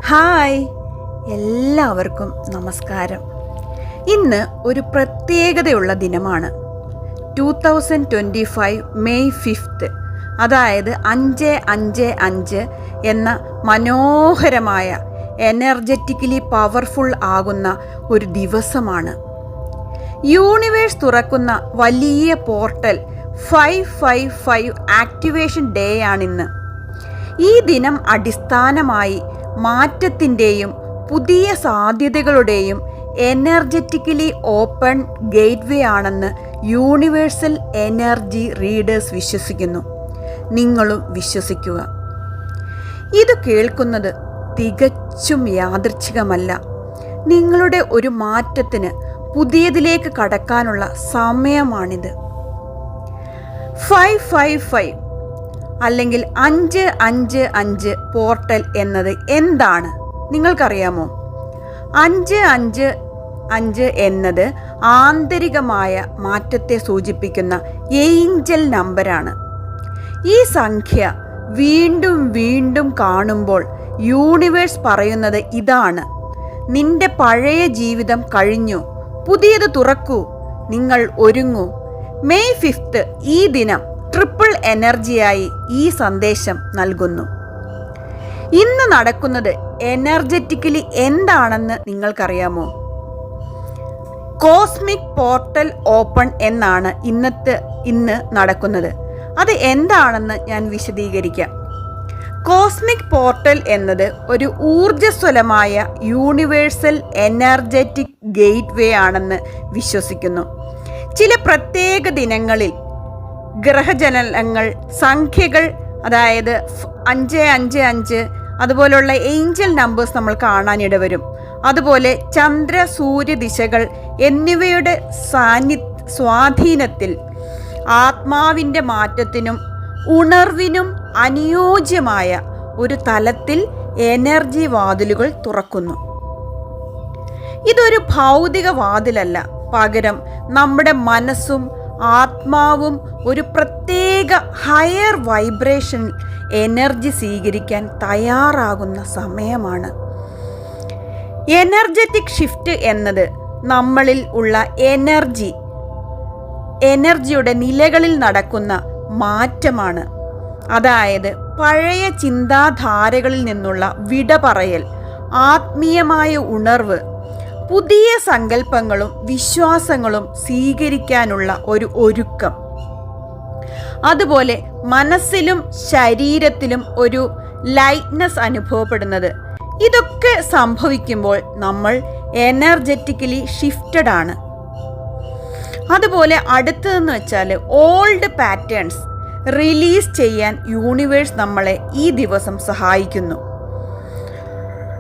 Hi, എല്ലാവർക്കും നമസ്കാരം. ഇന്ന് ഒരു പ്രത്യേകതയുള്ള ദിനമാണ്. 2025 മെയ് 5, അതായത് 555 എന്ന മനോഹരമായ എനർജറ്റിക്കലി പവർഫുൾ ആകുന്ന ഒരു ദിവസമാണ്. യൂണിവേഴ്സ് തുറക്കുന്ന വലിയ പോർട്ടൽ 555 ആക്ടിവേഷൻ ഡേ ആണിന്ന്. ഈ ദിനം അടിസ്ഥാനമായി മാറ്റത്തിൻ്റെയും പുതിയ സാധ്യതകളുടെയും എനർജറ്റിക്കലി ഓപ്പൺ ഗേറ്റ്വേ ആണെന്ന് യൂണിവേഴ്സൽ എനർജി റീഡേഴ്സ് വിശ്വസിക്കുന്നു. നിങ്ങളും വിശ്വസിക്കുക. ഇത് കേൾക്കുന്നത് തികച്ചും യാദൃച്ഛികമല്ല. നിങ്ങളുടെ ഒരു മാറ്റത്തിന് പുതിയതിലേക്ക് കടക്കാനുള്ള സമയമാണിത്. 555 അല്ലെങ്കിൽ 555 പോർട്ടൽ എന്നത് എന്താണ് നിങ്ങൾക്കറിയാമോ? 555 എന്നത് ആന്തരികമായ മാറ്റത്തെ സൂചിപ്പിക്കുന്ന ഏഞ്ചൽ നമ്പറാണ്. ഈ സംഖ്യ വീണ്ടും വീണ്ടും കാണുമ്പോൾ യൂണിവേഴ്സ് പറയുന്നത് ഇതാണ്: നിന്റെ പഴയ ജീവിതം കഴിഞ്ഞു, പുതിയത് തുറക്കൂ, നിങ്ങൾ ഒരുങ്ങൂ. മെയ് 5 ഈ ദിനം ട്രിപ്പിൾ എനർജിയായി ഈ സന്ദേശം നൽകുന്നു. ഇന്ന് നടക്കുന്നത് എനർജറ്റിക്കലി എന്താണെന്ന് നിങ്ങൾക്കറിയാമോ? കോസ്മിക് പോർട്ടൽ ഓപ്പൺ എന്നാണ് ഇന്ന് നടക്കുന്നത്. അത് എന്താണെന്ന് ഞാൻ വിശദീകരിക്കാം. കോസ്മിക് പോർട്ടൽ എന്നത് ഒരു ഊർജ്ജസ്വലമായ യൂണിവേഴ്സൽ എനർജറ്റിക് ഗേറ്റ്വേ ആണെന്ന് വിശ്വസിക്കുന്നു. ചില പ്രത്യേക ദിനങ്ങളിൽ ഗ്രഹജനനങ്ങൾ, സംഖ്യകൾ, അതായത് 555 അതുപോലുള്ള ഏഞ്ചൽ നമ്പേഴ്സ് നമ്മൾ കാണാനിടവരും. അതുപോലെ ചന്ദ്ര സൂര്യ ദിശകൾ എന്നിവയുടെ സ്വാധീനത്തിൽ ആത്മാവിൻ്റെ മാറ്റത്തിനും ഉണർവിനും അനുയോജ്യമായ ഒരു തലത്തിൽ എനർജി വാതിലുകൾ തുറക്കുന്നു. ഇതൊരു ഭൗതിക വാതിലല്ല, പകരം നമ്മുടെ മനസ്സും ആത്മാവും ഒരു പ്രത്യേക ഹയർ വൈബ്രേഷൻ എനർജി സ്വീകരിക്കാൻ തയ്യാറാകുന്ന സമയമാണ്. എനർജറ്റിക് ഷിഫ്റ്റ് എന്നത് നമ്മളിൽ ഉള്ള എനർജിയുടെ നിലകളിൽ നടക്കുന്ന മാറ്റമാണ്. അതായത് പഴയ ചിന്താധാരകളിൽ നിന്നുള്ള വിട പറയൽ, ആത്മീയമായ ഉണർവ്, പുതിയ സങ്കല്പങ്ങളും വിശ്വാസങ്ങളും സ്വീകരിക്കാനുള്ള ഒരു ഒരുക്കം. അതുപോലെ മനസ്സിലും ശരീരത്തിലും ഒരു ലൈറ്റ്നെസ് അനുഭവപ്പെടുന്നത്. ഇതൊക്കെ സംഭവിക്കുമ്പോൾ നമ്മൾ എനർജറ്റിക്കലി ഷിഫ്റ്റഡ് ആണ്. അതുപോലെ അടുത്തതെന്ന് വെച്ചാൽ ഓൾഡ് പാറ്റേൺസ് റിലീസ് ചെയ്യാൻ യൂണിവേഴ്സ് നമ്മളെ ഈ ദിവസം സഹായിക്കുന്നു.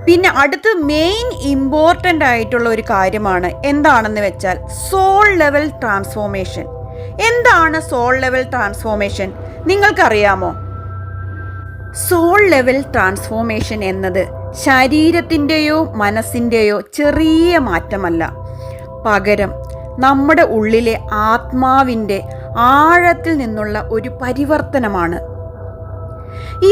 പിന്നെ അടുത്ത് മെയിൻ ഇമ്പോർട്ടൻ്റ് ആയിട്ടുള്ള ഒരു കാര്യമാണ് എന്താണെന്ന് വെച്ചാൽ സോൾ ലെവൽ ട്രാൻസ്ഫോർമേഷൻ. എന്താണ് സോൾ ലെവൽ ട്രാൻസ്ഫോർമേഷൻ നിങ്ങൾക്കറിയാമോ? സോൾ ലെവൽ ട്രാൻസ്ഫോർമേഷൻ എന്നത് ശരീരത്തിൻ്റെയോ മനസ്സിൻ്റെയോ ചെറിയ മാറ്റമല്ല, പകരം നമ്മുടെ ഉള്ളിലെ ആത്മാവിൻ്റെ ആഴത്തിൽ നിന്നുള്ള ഒരു പരിവർത്തനമാണ്.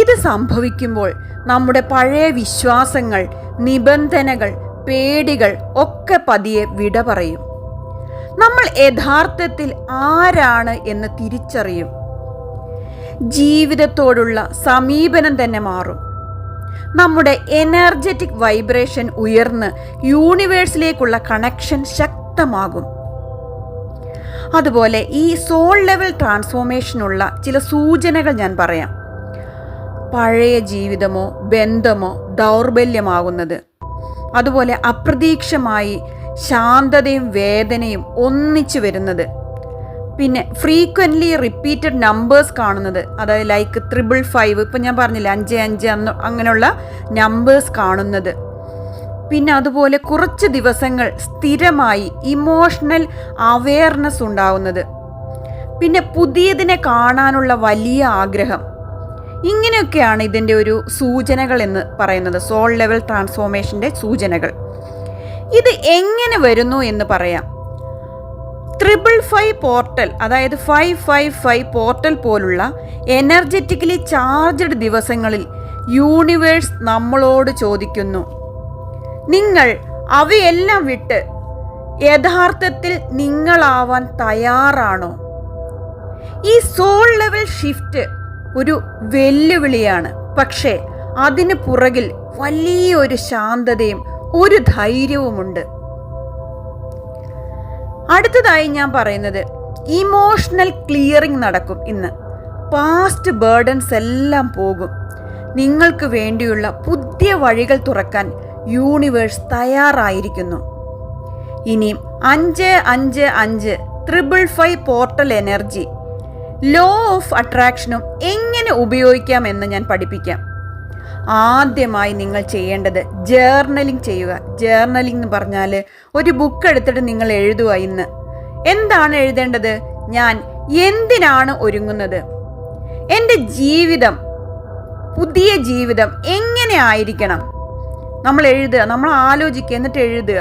ഇത് സംഭവിക്കുമ്പോൾ നമ്മുടെ പഴയ വിശ്വാസങ്ങൾ, നിബന്ധനകൾ, പേടികൾ ഒക്കെ പതിയെ വിട പറയും. നമ്മൾ യഥാർത്ഥത്തിൽ ആരാണ് എന്ന് തിരിച്ചറിയും. ജീവിതത്തോടുള്ള സമീപനം തന്നെ മാറും. നമ്മുടെ എനർജറ്റിക് വൈബ്രേഷൻ ഉയർന്ന് യൂണിവേഴ്സിലേക്കുള്ള കണക്ഷൻ ശക്തമാകും. അതുപോലെ ഈ സോൾ ലെവൽ ട്രാൻസ്ഫോർമേഷനുള്ള ചില സൂചനകൾ ഞാൻ പറയാം. പഴയ ജീവിതമോ ബന്ധമോ ദൗർബല്യമാകുന്നത്, അതുപോലെ അപ്രതീക്ഷമായി ശാന്തതയും വേദനയും ഒന്നിച്ചു വരുന്നത്, പിന്നെ ഫ്രീക്വൻ്റ്ലി റിപ്പീറ്റഡ് നമ്പേഴ്സ് കാണുന്നത്, അതായത് ലൈക്ക് 555, ഇപ്പം ഞാൻ പറഞ്ഞില്ല 55 അങ്ങനെയുള്ള നമ്പേഴ്സ് കാണുന്നത്. പിന്നെ അതുപോലെ കുറച്ച് ദിവസങ്ങൾ സ്ഥിരമായി ഇമോഷണൽ അവെയർനെസ് ഉണ്ടാവുന്നത്, പിന്നെ പുതിയതിനെ കാണാനുള്ള വലിയ ആഗ്രഹം. ഇങ്ങനെയൊക്കെയാണ് ഇതിൻ്റെ ഒരു സൂചനകൾ എന്ന് പറയുന്നത്, സോൾ ലെവൽ ട്രാൻസ്ഫോർമേഷൻ്റെ സൂചനകൾ. ഇത് എങ്ങനെ വരുന്നു എന്ന് പറയാം. 555 പോർട്ടൽ, അതായത് 555 പോർട്ടൽ പോലുള്ള എനർജറ്റിക്കലി ചാർജ്ഡ് ദിവസങ്ങളിൽ യൂണിവേഴ്സ് നമ്മളോട് ചോദിക്കുന്നു, നിങ്ങൾ അവയെല്ലാം വിട്ട് യഥാർത്ഥത്തിൽ നിങ്ങളാവാൻ തയ്യാറാണോ? ഈ സോൾ ലെവൽ ഷിഫ്റ്റ് ഒരു വെല്ലുവിളിയാണ്, പക്ഷേ അതിന് പുറകിൽ വലിയൊരു ശാന്തതയും ഒരു ധൈര്യവുമുണ്ട്. അടുത്തതായി ഞാൻ പറയുന്നത്, ഇമോഷണൽ ക്ലിയറിംഗ് നടക്കും ഇന്ന്. പാസ്റ്റ് ബേർഡൻസ് എല്ലാം പോകും. നിങ്ങൾക്ക് വേണ്ടിയുള്ള പുതിയ വഴികൾ തുറക്കാൻ യൂണിവേഴ്സ് തയ്യാറായിരിക്കുന്നു. ഇനിയും 55555 പോർട്ടൽ എനർജി ലോ ഓഫ് അട്രാക്ഷനും എങ്ങനെ ഉപയോഗിക്കാമെന്ന് ഞാൻ പഠിപ്പിക്കാം. ആദ്യമായി നിങ്ങൾ ചെയ്യേണ്ടത് ജേർണലിംഗ് ചെയ്യുക. ജേർണലിംഗ് എന്ന് പറഞ്ഞാൽ ഒരു ബുക്ക് എടുത്തിട്ട് നിങ്ങൾ എഴുതുക. ഇന്ന് എന്താണ് എഴുതേണ്ടത്? ഞാൻ എന്തിനാണ് ഒരുങ്ങുന്നത്? എൻ്റെ ജീവിതം, പുതിയ ജീവിതം എങ്ങനെ ആയിരിക്കണം? നമ്മൾ എഴുതുക, നമ്മൾ ആലോചിക്കുക, എന്നിട്ട് എഴുതുക.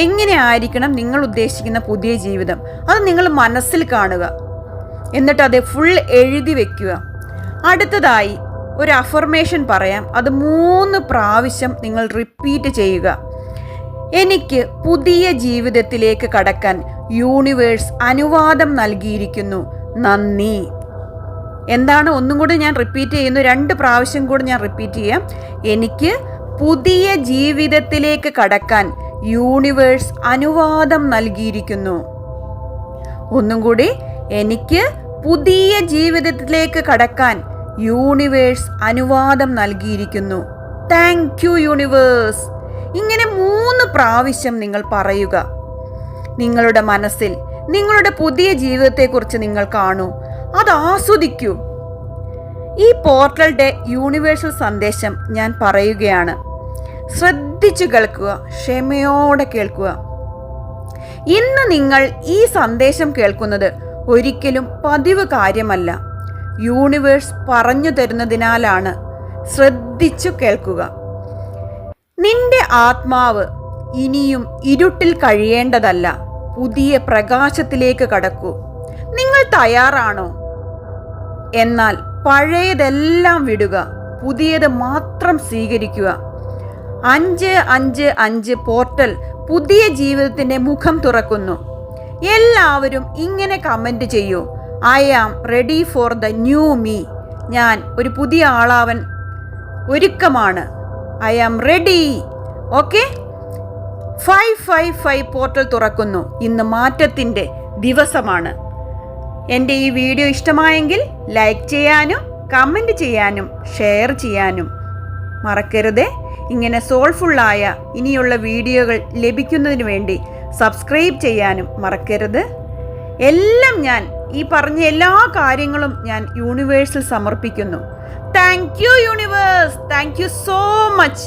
എങ്ങനെ ആയിരിക്കണം നിങ്ങൾ ഉദ്ദേശിക്കുന്ന പുതിയ ജീവിതം? അത് നിങ്ങൾ മനസ്സിൽ കാണുക, എന്നിട്ട് അത് ഫുൾ എഴുതി വെക്കുക. അടുത്തതായി ഒരു അഫർമേഷൻ പറയാം. അത് 3 പ്രാവശ്യം നിങ്ങൾ റിപ്പീറ്റ് ചെയ്യുക. എനിക്ക് പുതിയ ജീവിതത്തിലേക്ക് കടക്കാൻ യൂണിവേഴ്സ് അനുവാദം നൽകിയിരിക്കുന്നു, നന്ദി. എന്താണ്? ഒന്നും കൂടി ഞാൻ റിപ്പീറ്റ് ചെയ്യുന്നു, 2 പ്രാവശ്യം കൂടി ഞാൻ റിപ്പീറ്റ് ചെയ്യാം. എനിക്ക് പുതിയ ജീവിതത്തിലേക്ക് കടക്കാൻ യൂണിവേഴ്സ് അനുവാദം നൽകിയിരിക്കുന്നു. ഒന്നും കൂടി, എനിക്ക് പുതിയ ജീവിതത്തിലേക്ക് കടക്കാൻ യൂണിവേഴ്സ് അനുവാദം നൽകിയിരിക്കുന്നു. Thank you universe. ഇങ്ങനെ 3 പ്രാവശ്യം നിങ്ങൾ പറയുക. നിങ്ങളുടെ മനസ്സിൽ നിങ്ങളുടെ പുതിയ ജീവിതത്തെക്കുറിച്ച് നിങ്ങൾ കാണൂ, അത് ആസ്വദിക്കൂ. ഈ പോർട്ടലിൻ്റെ യൂണിവേഴ്സൽ സന്ദേശം ഞാൻ പറയുകയാണ്. ശ്രദ്ധിച്ചു കേൾക്കുക, ക്ഷമയോടെ കേൾക്കുക. ഇന്ന് നിങ്ങൾ ഈ സന്ദേശം കേൾക്കുന്നത് ഒരിക്കലും പതിവ് കാര്യമല്ല. യൂണിവേഴ്സ് പറഞ്ഞു തരുന്നതിനാലാണ്. ശ്രദ്ധിച്ചു കേൾക്കുക. നിന്റെ ആത്മാവ് ഇനിയും ഇരുട്ടിൽ കഴിയേണ്ടതല്ല, പുതിയ പ്രകാശത്തിലേക്ക് കടക്കൂ. നിങ്ങൾ തയ്യാറാണോ? എന്നാൽ പഴയതെല്ലാം വിടുക, പുതിയത് മാത്രം സ്വീകരിക്കുക. 555 പോർട്ടൽ പുതിയ ജീവിതത്തിൻ്റെ മുഖം തുറക്കുന്നു. എല്ലാവരും ഇങ്ങനെ കമൻറ്റ് ചെയ്യൂ, I am ready for the new me. ഞാൻ ഒരു പുതിയ ആളാവാൻ ഒരുക്കമാണ്. I am ready. Okay. 555 portal തുറക്കുന്നു. ഇന്ന് മാറ്റത്തിൻ്റെ ദിവസമാണ്. എൻ്റെ ഈ വീഡിയോ ഇഷ്ടമായെങ്കിൽ ലൈക്ക് ചെയ്യാനും കമൻറ്റ് ചെയ്യാനും ഷെയർ ചെയ്യാനും മറക്കരുത്. ഇങ്ങനെ സോൾഫുള്ളായ ഇനിയുള്ള വീഡിയോകൾ ലഭിക്കുന്നതിന് വേണ്ടി സബ്സ്ക്രൈബ് ചെയ്യാനും മറക്കരുത്. എല്ലാം ഞാൻ ഈ പറഞ്ഞ എല്ലാ കാര്യങ്ങളും ഞാൻ യൂണിവേഴ്സിൽ സമർപ്പിക്കുന്നു. Thank you universe. Thank you so much.